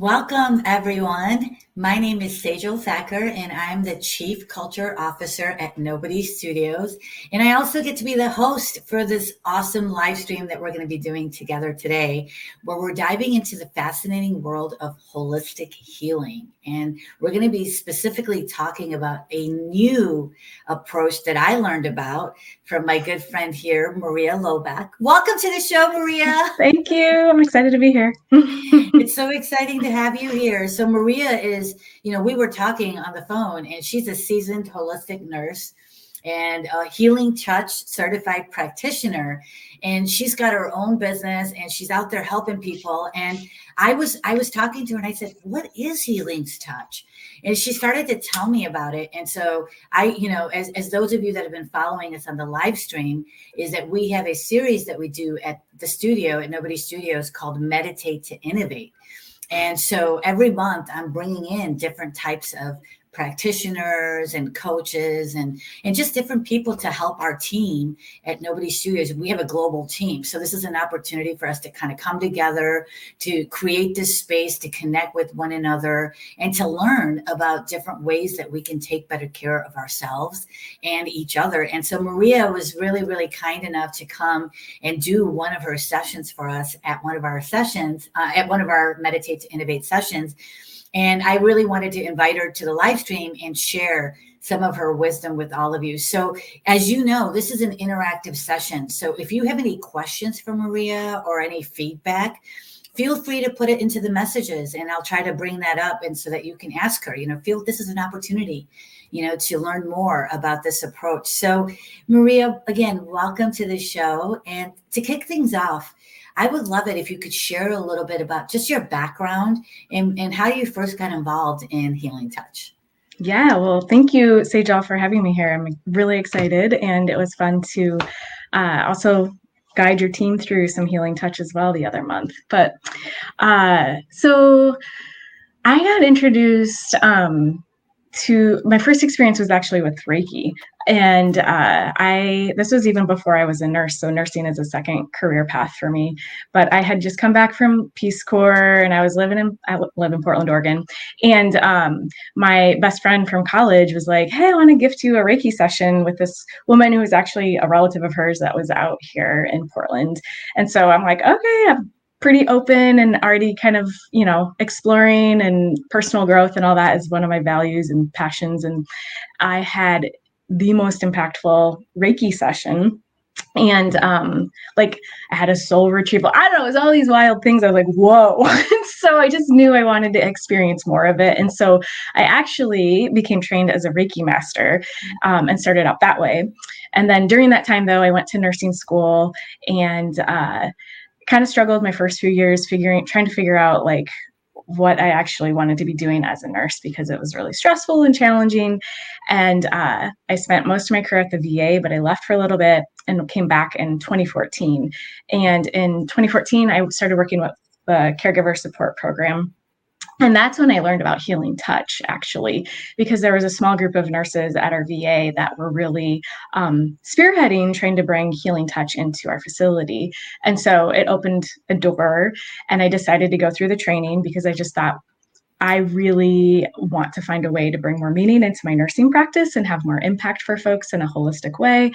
Welcome, everyone. My name is 𝐊𝐞𝐲 𝐇𝐢𝐠𝐡𝐥𝐢, and I'm the Chief Culture Officer at Nobody Studios. And I also get to be the host for this awesome live stream that we're going to be doing together today, where we're diving into the fascinating world of holistic healing. And we're going to be specifically talking about a new approach that I learned about from my good friend here, Maria Loebach. Welcome to the show, Maria. Thank you. I'm excited to be here. It's so exciting to have you here. So Maria is, we were talking on the phone, and she's a seasoned holistic nurse and a healing touch certified practitioner. And she's got her own business and she's out there helping people. And I was talking to her and I said, what is healing touch? And she started to tell me about it. And so as those of you that have been following us on the live stream, is that we have a series that we do at the studio at Nobody Studios called Meditate to Innovate. And so every month I'm bringing in different types of practitioners and coaches and just different people to help our team at Nobody Studios. We have a global team. So this is an opportunity for us to kind of come together, to create this space, to connect with one another, and to learn about different ways that we can take better care of ourselves and each other. And so Maria was really, really kind enough to come and do one of her sessions for us at one of our sessions, at one of our Meditate to Innovate sessions. And I really wanted to invite her to the live stream and share some of her wisdom with all of you. So as you know, this is an interactive session. So if you have any questions for Maria or any feedback, feel free to put it into the messages and I'll try to bring that up, and so that you can ask her, feel this is an opportunity, to learn more about this approach. So Maria, again, welcome to the show. And to kick things off, I would love it if you could share a little bit about just your background and how you first got involved in healing touch. Yeah, well, thank you, 𝐊𝐶𝐞𝐲, for having me here. I'm really excited, and it was fun to also guide your team through some healing touch as well the other month. But so I got introduced to my first experience was actually with Reiki. And this was even before I was a nurse. So nursing is a second career path for me. But I had just come back from Peace Corps and I live in Portland, Oregon. And my best friend from college was like, hey, I want to gift you a Reiki session with this woman who was actually a relative of hers that was out here in Portland. And so I'm like, okay, I'm pretty open and already kind of, exploring, and personal growth and all that is one of my values and passions. And I had the most impactful Reiki session. And I had a soul retrieval. I don't know, it was all these wild things. I was like, whoa. So I just knew I wanted to experience more of it. And so I actually became trained as a Reiki master and started out that way. And then during that time, though, I went to nursing school and kind of struggled my first few years trying to figure out what I actually wanted to be doing as a nurse, because it was really stressful and challenging. And I spent most of my career at the VA, but I left for a little bit and came back in 2014. And in 2014, I started working with the caregiver support program. And that's when I learned about healing touch, actually, because there was a small group of nurses at our VA that were really spearheading trying to bring healing touch into our facility. And so it opened a door, and I decided to go through the training because I just thought, I really want to find a way to bring more meaning into my nursing practice and have more impact for folks in a holistic way.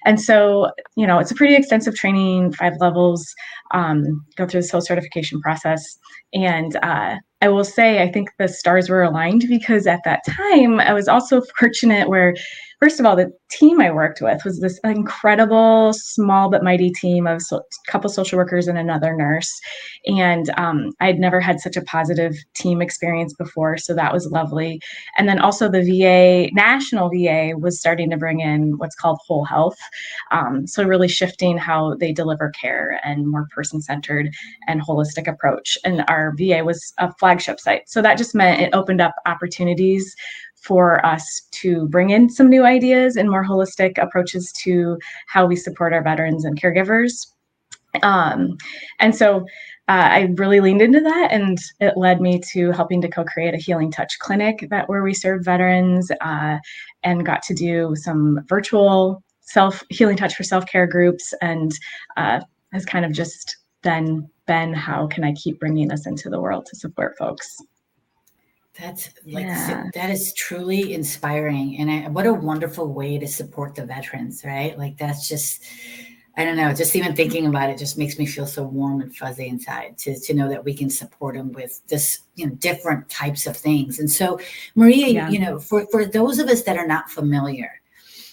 And so, it's a pretty extensive training, 5 levels, go through this whole certification process. And I will say, I think the stars were aligned, because at that time, I was also fortunate where, first of all, the team I worked with was this incredible, small but mighty team of a couple social workers and another nurse. And I'd never had such a positive team experience before, so that was lovely. And then also the VA, national VA, was starting to bring in what's called whole health. So really shifting how they deliver care and more person-centered and holistic approach. And our VA was a flagship site. So that just meant it opened up opportunities for us to bring in some new ideas and more holistic approaches to how we support our veterans and caregivers. And so I really leaned into that, and it led me to helping to co-create a healing touch clinic where we served veterans and got to do some virtual healing touch for self-care groups, and has kind of just then then how can I keep bringing this into the world to support folks? That's like, that is truly inspiring. And what a wonderful way to support the veterans, right? Like, that's just, I don't know, just even thinking about it just makes me feel so warm and fuzzy inside to know that we can support them with this, different types of things. And so, Maria, for those of us that are not familiar,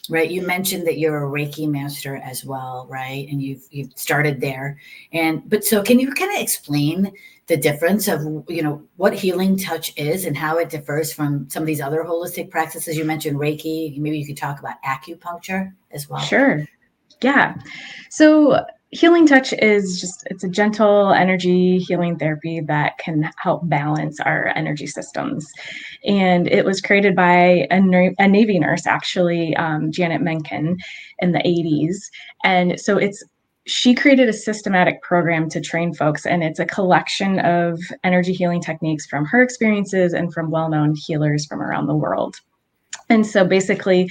right? You mentioned that you're a Reiki master as well, right? And you've started there. But so can you kind of explain the difference of, what healing touch is and how it differs from some of these other holistic practices? You mentioned Reiki. Maybe you could talk about acupuncture as well. Sure. Yeah. So healing touch is it's a gentle energy healing therapy that can help balance our energy systems. And it was created by a Navy nurse, actually, Janet Menken, in the 80s. And so she created a systematic program to train folks, and it's a collection of energy healing techniques from her experiences and from well-known healers from around the world. And so basically,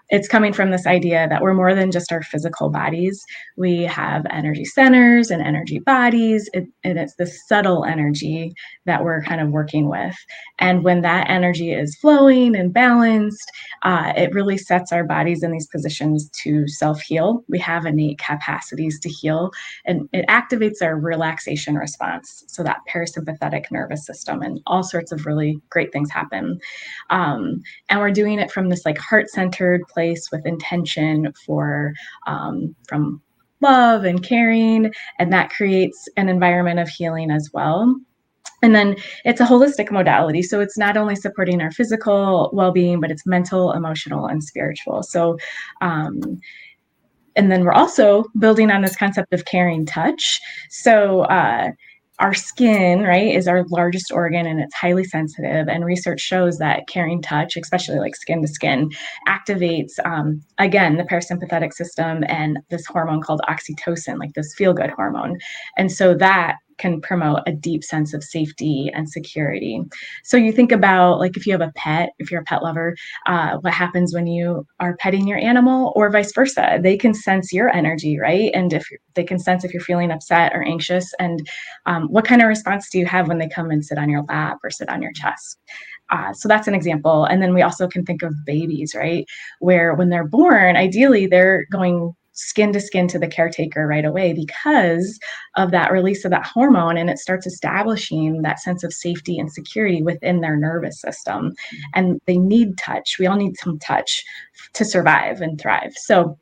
it's coming from this idea that we're more than just our physical bodies. We have energy centers and energy bodies, and it's the subtle energy that we're kind of working with. And when that energy is flowing and balanced, it really sets our bodies in these positions to self-heal. We have innate capacities to heal, and it activates our relaxation response, so that parasympathetic nervous system, and all sorts of really great things happen. And we're doing it from this like heart-centered place with intention from love and caring, and that creates an environment of healing as well. And then it's a holistic modality. So it's not only supporting our physical well-being, but it's mental, emotional, and spiritual. So, and then we're also building on this concept of caring touch. So, our skin, right, is our largest organ, and it's highly sensitive. And research shows that caring touch, especially like skin to skin, activates, again, the parasympathetic system and this hormone called oxytocin, like this feel-good hormone. And so that can promote a deep sense of safety and security. So you think about, like, if you have a pet, if you're a pet lover, what happens when you are petting your animal, or vice versa? They can sense your energy, right? And if they can sense if you're feeling upset or anxious, and what kind of response do you have when they come and sit on your lap or sit on your chest? So that's an example. And then we also can think of babies, right? Where when they're born, ideally they're going skin to skin to the caretaker right away because of that release of that hormone, and it starts establishing that sense of safety and security within their nervous system. And they need touch. We all need some touch to survive and thrive. So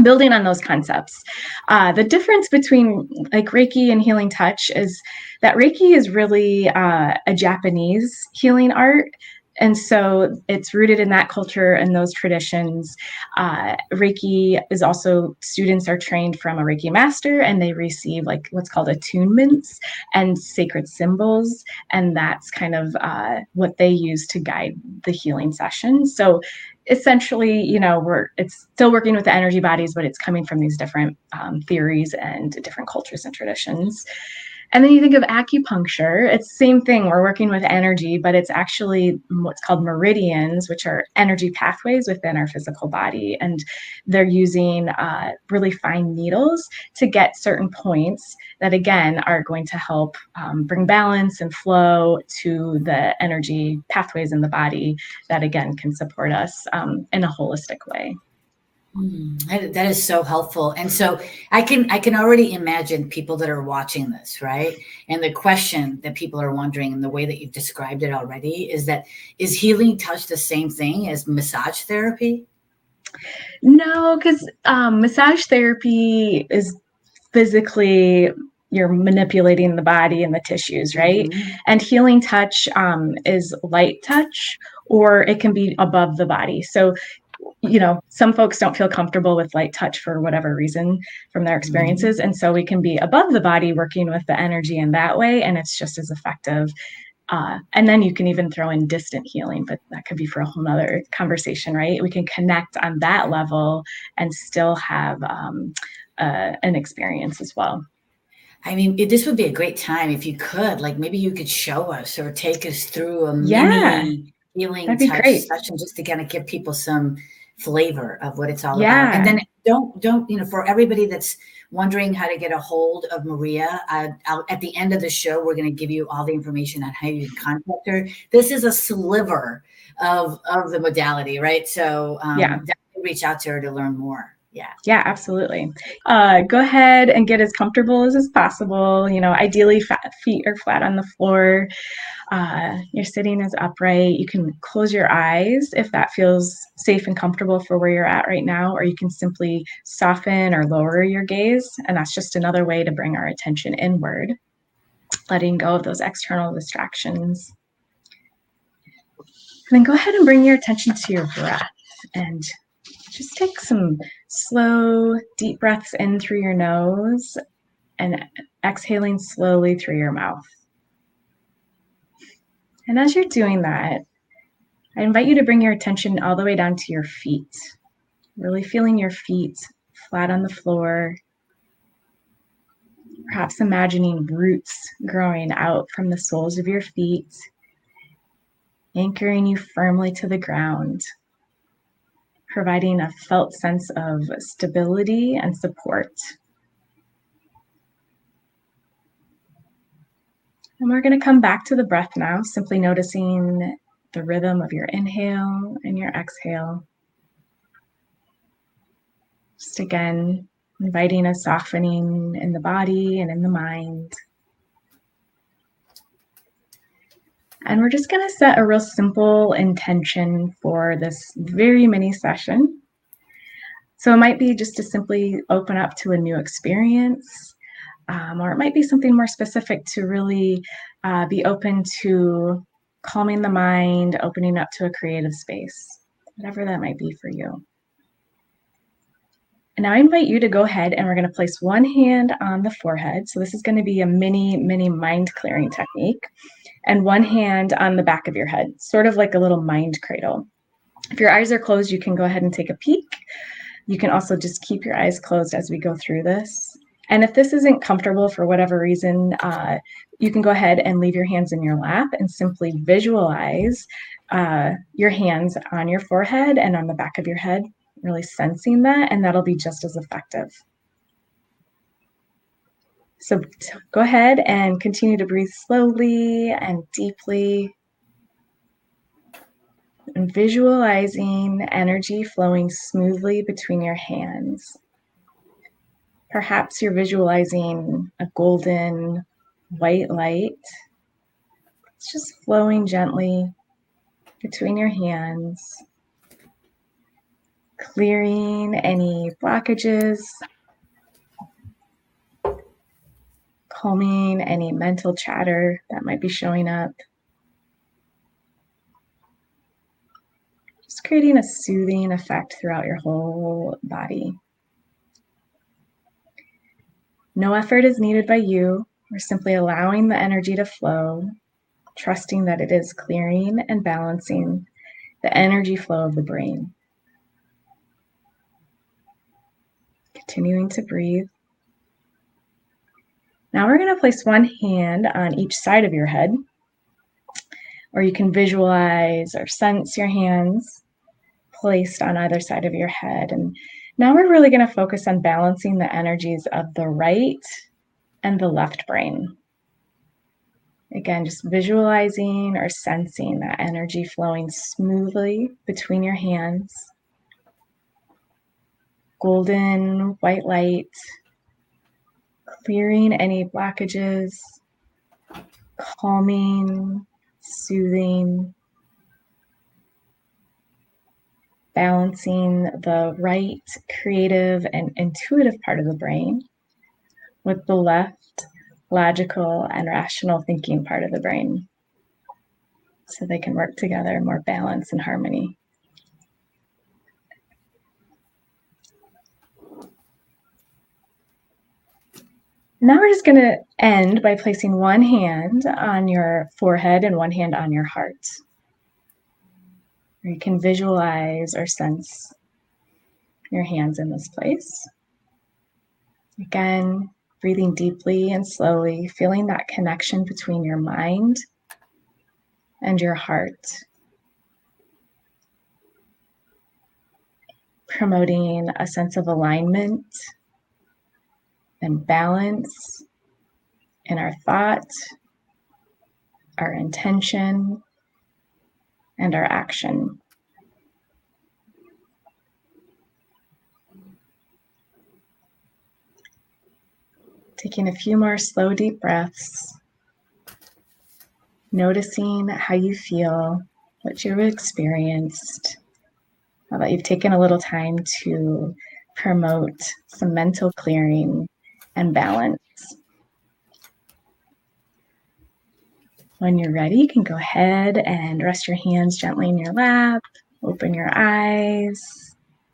building on those concepts, the difference between like Reiki and healing touch is that Reiki is really a Japanese healing art. And so it's rooted in that culture and those traditions. Reiki is also, students are trained from a Reiki master, and they receive like what's called attunements and sacred symbols. And that's kind of what they use to guide the healing session. So essentially, it's still working with the energy bodies, but it's coming from these different theories and different cultures and traditions. And then you think of acupuncture, it's the same thing. We're working with energy, but it's actually what's called meridians, which are energy pathways within our physical body. And they're using really fine needles to get certain points that, again, are going to help bring balance and flow to the energy pathways in the body that, again, can support us in a holistic way. That is so helpful. And so I can already imagine people that are watching this, right? And the question that people are wondering, and the way that you've described it already, is healing touch the same thing as massage therapy? No, because massage therapy is physically, you're manipulating the body and the tissues, right? Mm-hmm. And healing touch is light touch, or it can be above the body. So some folks don't feel comfortable with light touch for whatever reason from their experiences. Mm-hmm. And so we can be above the body working with the energy in that way, and it's just as effective. And then you can even throw in distant healing, but that could be for a whole nother conversation, right? We can connect on that level and still have an experience as well. I mean, this would be a great time if you could, like, maybe you could show us or take us through a mini healing touch session, just to kind of give people some flavor of what it's all about. And then don't, for everybody that's wondering how to get a hold of Maria, at the end of the show, we're going to give you all the information on how you can contact her. This is a sliver of the modality, right? So definitely reach out to her to learn more. Yeah, absolutely. Go ahead and get as comfortable as possible. Ideally feet are flat on the floor. You're sitting as upright. You can close your eyes if that feels safe and comfortable for where you're at right now, or you can simply soften or lower your gaze. And that's just another way to bring our attention inward, letting go of those external distractions. And then go ahead and bring your attention to your breath and just take some slow, deep breaths in through your nose and exhaling slowly through your mouth. And as you're doing that, I invite you to bring your attention all the way down to your feet, really feeling your feet flat on the floor, perhaps imagining roots growing out from the soles of your feet, anchoring you firmly to the ground, providing a felt sense of stability and support. And we're going to come back to the breath now, simply noticing the rhythm of your inhale and your exhale. Just again, inviting a softening in the body and in the mind. And we're just going to set a real simple intention for this very mini session. So it might be just to simply open up to a new experience, or it might be something more specific to really be open to calming the mind, opening up to a creative space, whatever that might be for you. And now I invite you to go ahead and we're going to place one hand on the forehead. So this is going to be a mini mind clearing technique, and one hand on the back of your head, sort of like a little mind cradle. If your eyes are closed, you can go ahead and take a peek. You can also just keep your eyes closed as we go through this. And if this isn't comfortable for whatever reason, you can go ahead and leave your hands in your lap and simply visualize your hands on your forehead and on the back of your head, really sensing that, and that'll be just as effective. So go ahead and continue to breathe slowly and deeply, and visualizing energy flowing smoothly between your hands. Perhaps you're visualizing a golden white light. It's just flowing gently between your hands, clearing any blockages, calming any mental chatter that might be showing up. Just creating a soothing effect throughout your whole body. No effort is needed by you. We're simply allowing the energy to flow, trusting that it is clearing and balancing the energy flow of the brain. Continuing to breathe. Now we're going to place one hand on each side of your head, or you can visualize or sense your hands placed on either side of your head. And now we're really going to focus on balancing the energies of the right and the left brain. Again, just visualizing or sensing that energy flowing smoothly between your hands. Golden white light, clearing any blockages, calming, soothing, balancing the right, creative, and intuitive part of the brain with the left, logical, and rational thinking part of the brain, so they can work together in more balance and harmony. Now we're just going to end by placing one hand on your forehead and one hand on your heart. You can visualize or sense your hands in this place. Again, breathing deeply and slowly, feeling that connection between your mind and your heart. Promoting a sense of alignment and balance in our thought, our intention, and our action. Taking a few more slow, deep breaths, noticing how you feel, what you've experienced, now that you've taken a little time to promote some mental clearing and balance. When you're ready, you can go ahead and rest your hands gently in your lap, open your eyes.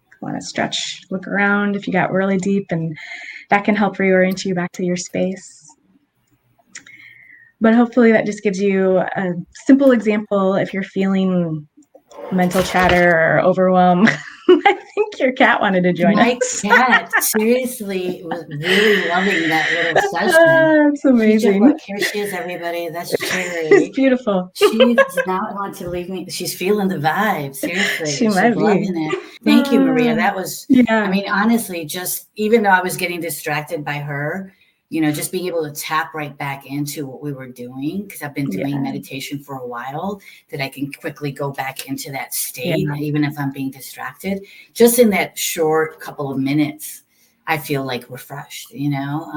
If you want to stretch, look around if you got really deep, and that can help reorient you back to your space. But hopefully that just gives you a simple example if you're feeling mental chatter or overwhelm. I think your cat wanted to join us. My cat seriously was really loving that little session. That's amazing. Look, here she is, everybody. That's Cherry. She's beautiful. She does not want to leave me. She's feeling the vibe. Seriously. She might be. Loving it. Thank you, Maria. That was, yeah. I mean, honestly, just even though I was getting distracted by her, you know, just being able to tap right back into what we were doing, because I've been doing meditation for a while, that I can quickly go back into that state, even if I'm being distracted. Just in that short couple of minutes, I feel like refreshed, you know?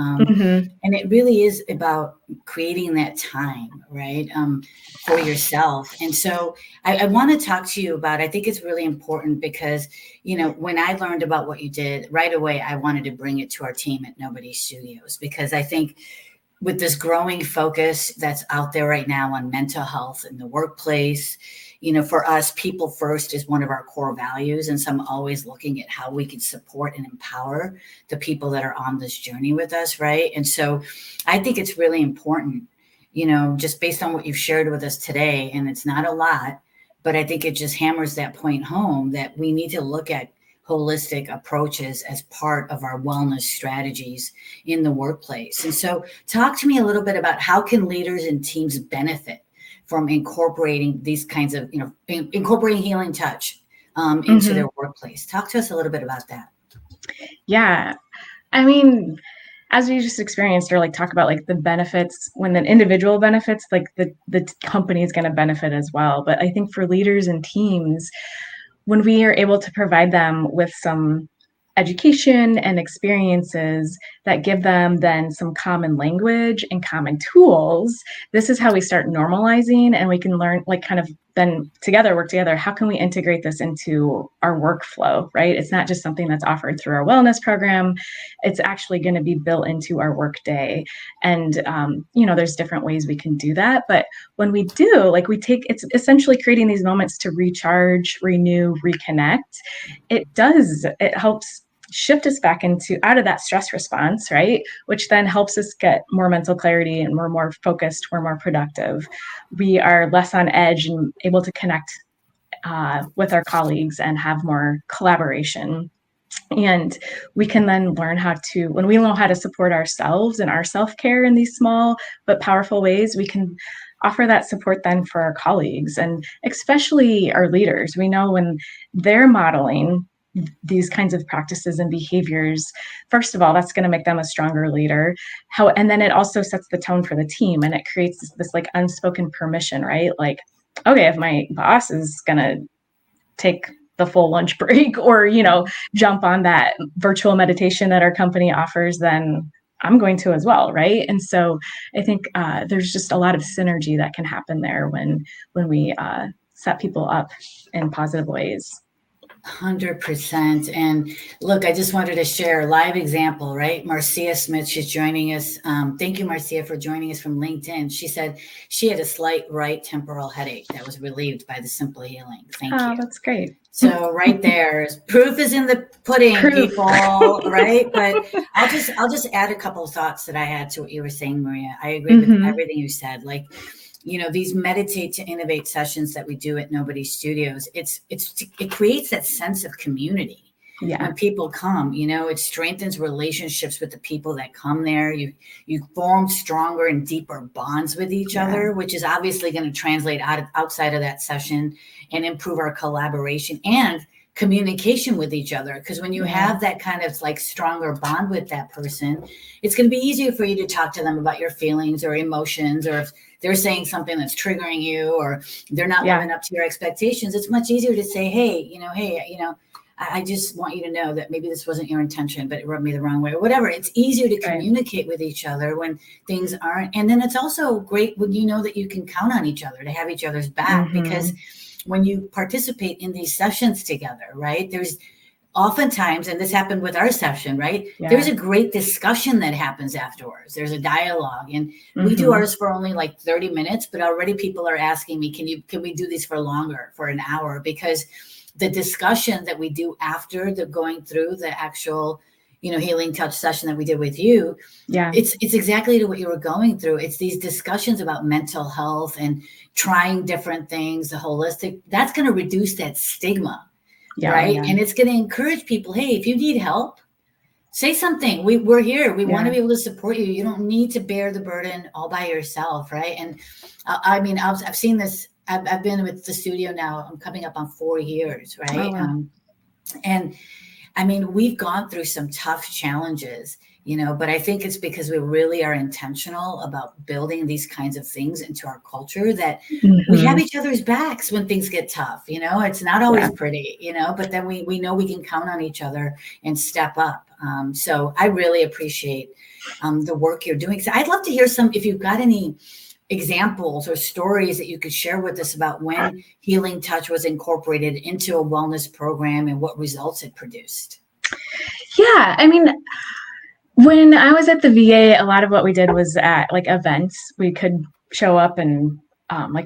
And it really is about creating that time, right, for yourself. And so I want to talk to you about, I think it's really important because, you know, when I learned about what you did right away, I wanted to bring it to our team at Nobody Studios, because I think with this growing focus that's out there right now on mental health in the workplace, you know, for us, people first is one of our core values. And so I'm always looking at how we can support and empower the people that are on this journey with us, right? And so I think it's really important, you know, just based on what you've shared with us today, and it's not a lot, but I think it just hammers that point home that we need to look at holistic approaches as part of our wellness strategies in the workplace. And so talk to me a little bit about how can leaders and teams benefit from incorporating these kinds of, you know, incorporating healing touch into their workplace. Talk to us a little bit about that. Yeah. I mean, as we just experienced, or like talk about like the benefits, when the individual benefits, like the company is going to benefit as well. But I think for leaders and teams, when we are able to provide them with some education and experiences that give them then some common language and common tools, this is how we start normalizing, and we can learn, like, kind of then together work together. How can we integrate this into our workflow, right? It's not just something that's offered through our wellness program. It's actually going to be built into our workday. And, you know, there's different ways we can do that. But when we do, like, it's essentially creating these moments to recharge, renew, reconnect. It helps shift us back out of that stress response, right? Which then helps us get more mental clarity, and we're more focused, we're more productive. We are less on edge and able to connect with our colleagues and have more collaboration. And we can then learn when we know how to support ourselves and our self-care in these small but powerful ways, we can offer that support then for our colleagues, and especially our leaders. We know when they're modeling these kinds of practices and behaviors, first of all, that's going to make them a stronger leader. And then it also sets the tone for the team, and it creates this like unspoken permission, right? Like, okay, if my boss is going to take the full lunch break, or, you know, jump on that virtual meditation that our company offers, then I'm going to as well, right? And so I think there's just a lot of synergy that can happen there when we set people up in positive ways. 100%. And look, I just wanted to share a live example, right? Marcia Smith, she's joining us. Thank you, Marcia, for joining us from LinkedIn. She said she had a slight right temporal headache that was relieved by the simple healing. Thank you. That's great. So right there, proof is in the pudding, people, right? But I'll just add a couple of thoughts that I had to what you were saying, Maria. I agree with everything you said. Like, you know, these meditate to innovate sessions that we do at Nobody Studios, it creates that sense of community. Yeah. When people come, you know, it strengthens relationships with the people that come there. You form stronger and deeper bonds with each other, which is obviously going to translate outside of that session and improve our collaboration and communication with each other. Because when you have that kind of like stronger bond with that person, it's going to be easier for you to talk to them about your feelings or emotions, or if they're saying something that's triggering you or they're not living up to your expectations. It's much easier to say, hey, I just want you to know that maybe this wasn't your intention, but it rubbed me the wrong way or whatever. It's easier to communicate with each other when things aren't. And then it's also great when you know that you can count on each other to have each other's back, because when you participate in these sessions together, right, there's oftentimes, and this happened with our session, right, there's a great discussion that happens afterwards. There's a dialogue, and we do ours for only like 30 minutes, but already people are asking me, can we do these for longer, for an hour? Because the discussion that we do after the going through the actual, healing touch session that we did with you, it's exactly to what you were going through. It's these discussions about mental health and trying different things, the holistic, that's going to reduce that stigma, right? And it's going to encourage people, hey, if you need help, say something. We're here. We want to be able to support you. You don't need to bear the burden all by yourself, right? And I've seen this. I've been with the studio now. I'm coming up on 4 years, right? Oh, wow. And I mean, we've gone through some tough challenges, but I think it's because we really are intentional about building these kinds of things into our culture, that we have each other's backs when things get tough. It's not always pretty, but then we know we can count on each other and step up. So I really appreciate the work you're doing. So I'd love to hear if you've got any examples or stories that you could share with us about when healing touch was incorporated into a wellness program and what results it produced. Yeah, I mean, when I was at the VA, a lot of what we did was at like events. We could show up and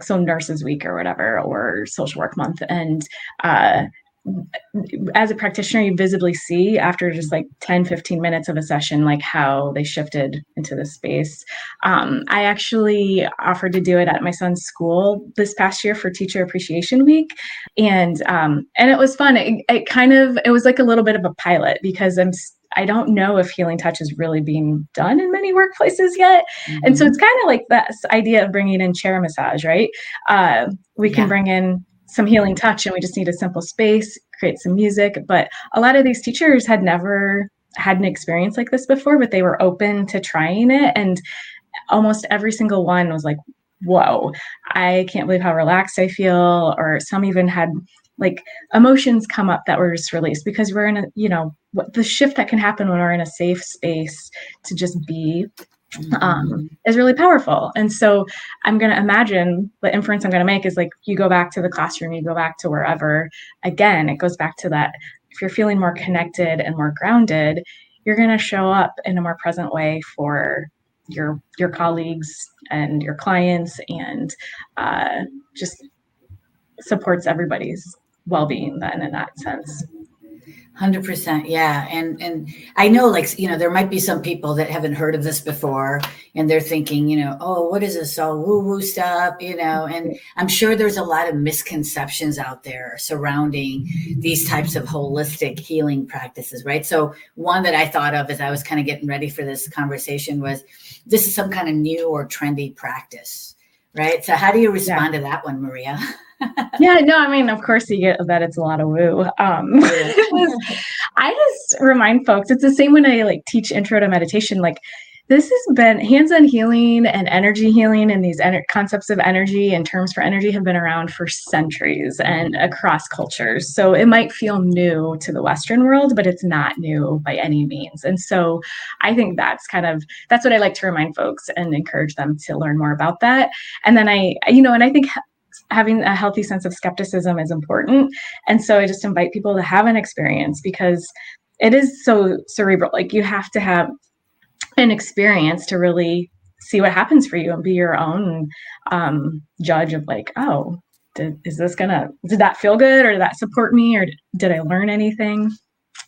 so Nurses Week or whatever, or Social Work Month, and as a practitioner, you visibly see after just like 10, 15 minutes of a session, like how they shifted into the space. I actually offered to do it at my son's school this past year for Teacher Appreciation Week. And it was fun. It was like a little bit of a pilot, because I don't know if healing touch is really being done in many workplaces yet. And so it's kind of like that idea of bringing in chair massage, right? We can bring in some healing touch, and we just need a simple space, create some music. But a lot of these teachers had never had an experience like this before, but they were open to trying it. And almost every single one was like, whoa, I can't believe how relaxed I feel. Or some even had like emotions come up that were just released, because we're in the shift that can happen when we're in a safe space to just be is really powerful. And so I'm going to imagine the inference I'm going to make is like, you go back to the classroom, you go back to wherever, again, it goes back to that. If you're feeling more connected and more grounded, you're going to show up in a more present way for your colleagues and your clients, and just supports everybody's well-being then in that sense. 100%. Yeah. And I know, there might be some people that haven't heard of this before, and they're thinking, oh, what is this all woo-woo stuff, and I'm sure there's a lot of misconceptions out there surrounding these types of holistic healing practices, right? So one that I thought of as I was kind of getting ready for this conversation was, this is some kind of new or trendy practice, right? So how do you respond to that one, Maria? Yeah, no, I mean, of course you get that it's a lot of woo. I just remind folks, it's the same when I teach intro to meditation. This has been hands-on healing and energy healing, and these concepts of energy and terms for energy have been around for centuries and across cultures. So it might feel new to the Western world, but it's not new by any means. And so I think that's what I like to remind folks and encourage them to learn more about that. And then I think having a healthy sense of skepticism is important. And so I just invite people to have an experience, because it is so cerebral. You have to have an experience to really see what happens for you and be your own judge of did that feel good, or did that support me, or did I learn anything?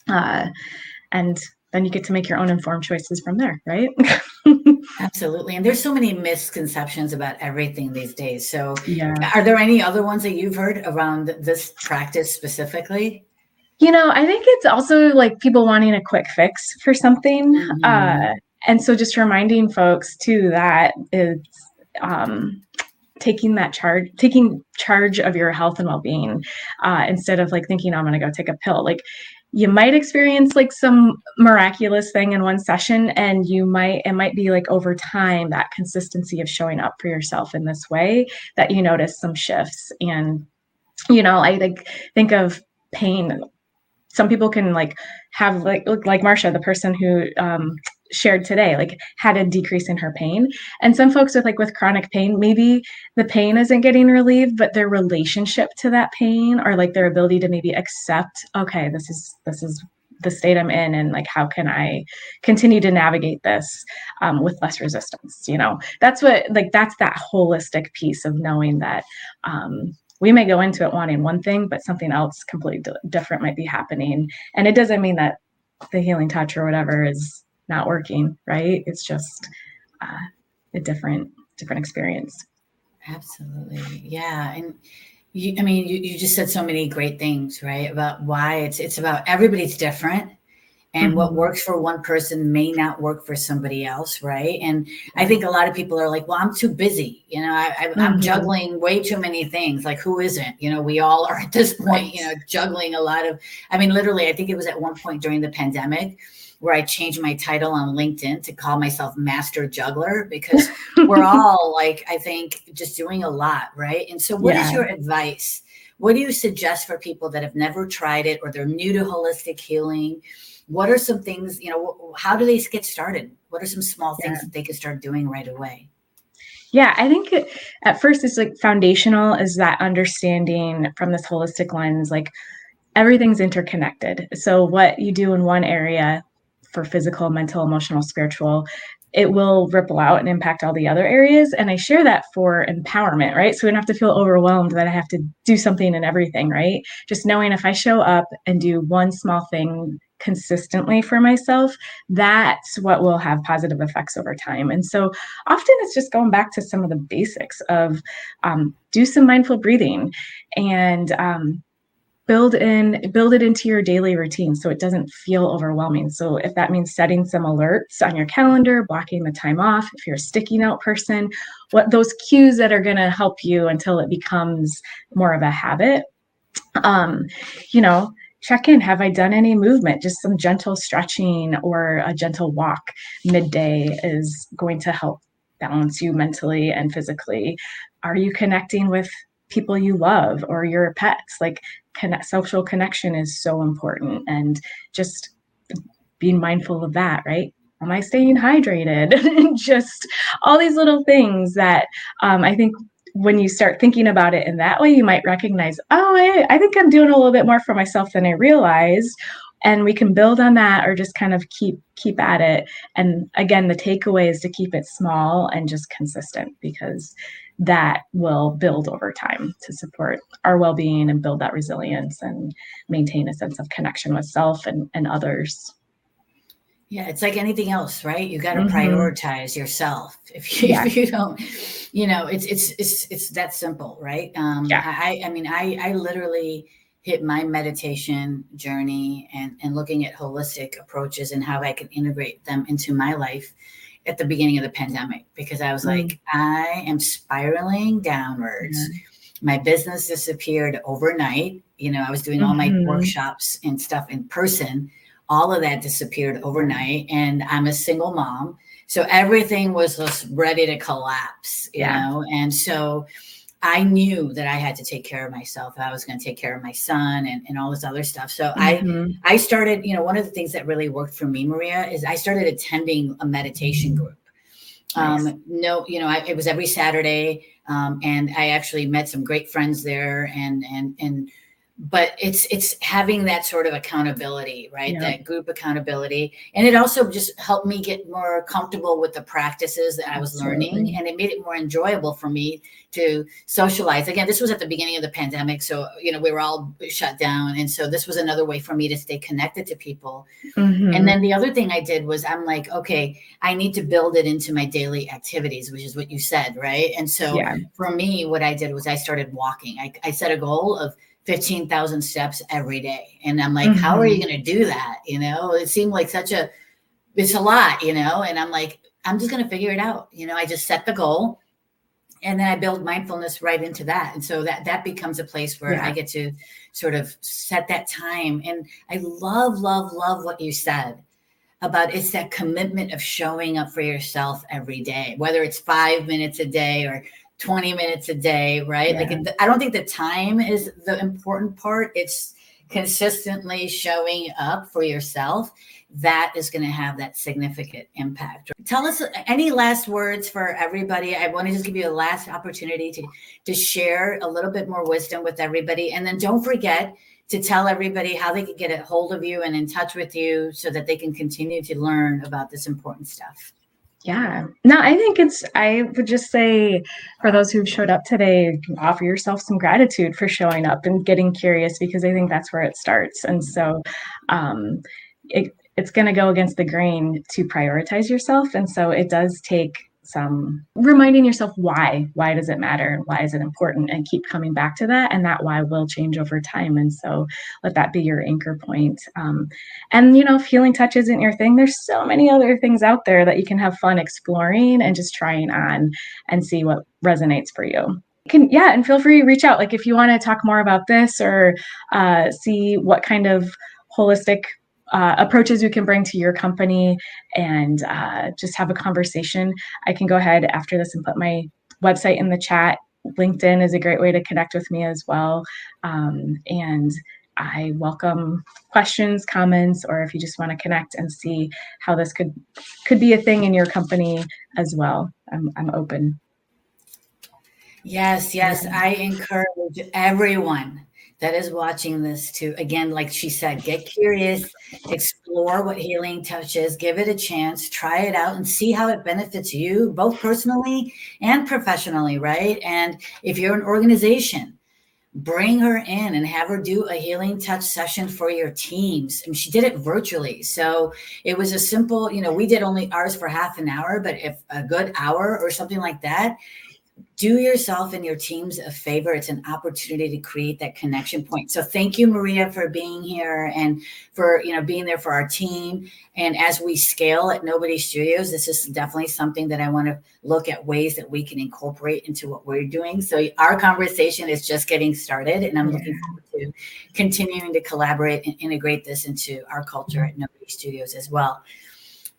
And then you get to make your own informed choices from there, right? Absolutely. And there's so many misconceptions about everything these days. So are there any other ones that you've heard around this practice specifically? I think it's also people wanting a quick fix for something. And so just reminding folks too that it's taking charge of your health and well-being, instead of like thinking, oh, I'm going to go take a pill. Like, you might experience like some miraculous thing in one session, and it might be like over time, that consistency of showing up for yourself in this way, that you notice some shifts. And, I like think of pain. Some people can like have like Marsha, the person who shared today, like had a decrease in her pain. And some folks with chronic pain, maybe the pain isn't getting relieved, but their relationship to that pain, or like their ability to maybe accept, okay, this is the state I'm in, and like, how can I continue to navigate this with less resistance? That's that holistic piece of knowing that we may go into it wanting one thing, but something else completely different might be happening. And it doesn't mean that the healing touch or whatever is not working, right? It's just a different experience. Absolutely. Yeah. And you just said so many great things, right? About why it's about everybody's different. And what works for one person may not work for somebody else, right? And I think a lot of people are like, well, I'm too busy. I'm juggling way too many things. Like, who isn't? We all are at this point, juggling a lot of, literally, I think it was at one point during the pandemic where I changed my title on LinkedIn to call myself Master Juggler, because we're all like, I think, just doing a lot, right? And so what is your advice? What do you suggest for people that have never tried it, or they're new to holistic healing? What are some things, how do they get started? What are some small things that they can start doing right away? Yeah, I think at first it's like foundational is that understanding from this holistic lens, like everything's interconnected. So what you do in one area for physical, mental, emotional, spiritual, it will ripple out and impact all the other areas. And I share that for empowerment, right? So we don't have to feel overwhelmed that I have to do something in everything, right? Just knowing if I show up and do one small thing consistently for myself, that's what will have positive effects over time. And so often it's just going back to some of the basics of do some mindful breathing, and build it into your daily routine so it doesn't feel overwhelming. So if that means setting some alerts on your calendar, blocking the time off, if you're a sticky note person, what those cues that are going to help you until it becomes more of a habit. Check in. Have I done any movement? Just some gentle stretching or a gentle walk midday is going to help balance you mentally and physically. Are you connecting with people you love or your pets? Like, social connection is so important, and just being mindful of that, right? Am I staying hydrated? Just all these little things that I think when you start thinking about it in that way, you might recognize, oh, I think I'm doing a little bit more for myself than I realized. And we can build on that, or just kind of keep at it. And again, the takeaway is to keep it small and just consistent, because that will build over time to support our well-being and build that resilience and maintain a sense of connection with self and others. Yeah, it's like anything else, right? You got to prioritize yourself. If you don't, it's that simple, right? I literally hit my meditation journey and looking at holistic approaches and how I can integrate them into my life at the beginning of the pandemic, because I was like, I am spiraling downwards. My business disappeared overnight. I was doing all my workshops and stuff in person. All of that disappeared overnight. And I'm a single mom. So everything was just ready to collapse, you know? And so I knew that I had to take care of myself. I was going to take care of my son and all this other stuff. So I started, one of the things that really worked for me, Maria, is I started attending a meditation group. Nice. It was every Saturday. And I actually met some great friends there, but it's having that sort of accountability, right? That group accountability. And it also just helped me get more comfortable with the practices that I was learning. And it made it more enjoyable for me to socialize. Again, this was at the beginning of the pandemic. So, we were all shut down. And so this was another way for me to stay connected to people. And then the other thing I did was I'm like, okay, I need to build it into my daily activities, which is what you said, right? And so for me, what I did was I started walking. I set a goal of 15,000 steps every day. And I'm like, how are you going to do that? It seemed like it's a lot, and I'm like, I'm just going to figure it out. I just set the goal And then I build mindfulness right into that. And so that becomes a place where I get to sort of set that time. And I love what you said about it's that commitment of showing up for yourself every day, whether it's 5 minutes a day or 20 minutes a day, right? Like, I don't think the time is the important part. It's consistently showing up for yourself. That is going to have that significant impact. Tell us any last words for everybody. I want to just give you a last opportunity to share a little bit more wisdom with everybody. And then don't forget to tell everybody how they can get a hold of you and in touch with you so that they can continue to learn about this important stuff. Yeah, no, I would just say for those who've showed up today, offer yourself some gratitude for showing up and getting curious, because I think that's where it starts. And so it's going to go against the grain to prioritize yourself. And so it does take some reminding yourself why does it matter? Why is it important? And keep coming back to that. And that why will change over time. And so let that be your anchor point. And, if healing touch isn't your thing, there's so many other things out there that you can have fun exploring and just trying on and see what resonates for you. And feel free to reach out. Like if you want to talk more about this or see what kind of holistic approaches you can bring to your company and just have a conversation, I can go ahead after this and put my website in the chat. LinkedIn is a great way to connect with me as well. And I welcome questions, comments, or if you just want to connect and see how this could be a thing in your company as well. I'm open. Yes. I encourage everyone that is watching this to, again, like she said, get curious, explore what healing touch is, give it a chance, try it out and see how it benefits you, both personally and professionally, right? And if you're an organization, bring her in and have her do a healing touch session for your teams. I mean, she did it virtually. So it was a simple, we did only ours for half an hour, but if a good hour or something like that, do yourself and your teams a favor. It's an opportunity to create that connection point. So thank you, Maria, for being here and for, being there for our team. And as we scale at Nobody Studios, this is definitely something that I want to look at ways that we can incorporate into what we're doing. So our conversation is just getting started, and I'm looking forward to continuing to collaborate and integrate this into our culture at Nobody Studios as well.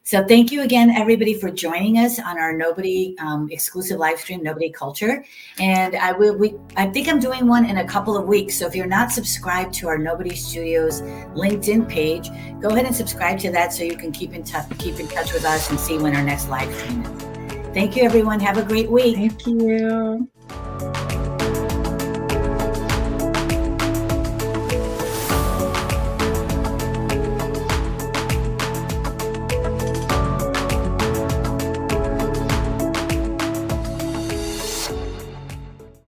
So thank you again, everybody, for joining us on our Nobody exclusive live stream, Nobody Culture. And I think I'm doing one in a couple of weeks. So if you're not subscribed to our Nobody Studios LinkedIn page, go ahead and subscribe to that so you can keep in touch with us and see when our next live stream is. Thank you, everyone. Have a great week. Thank you.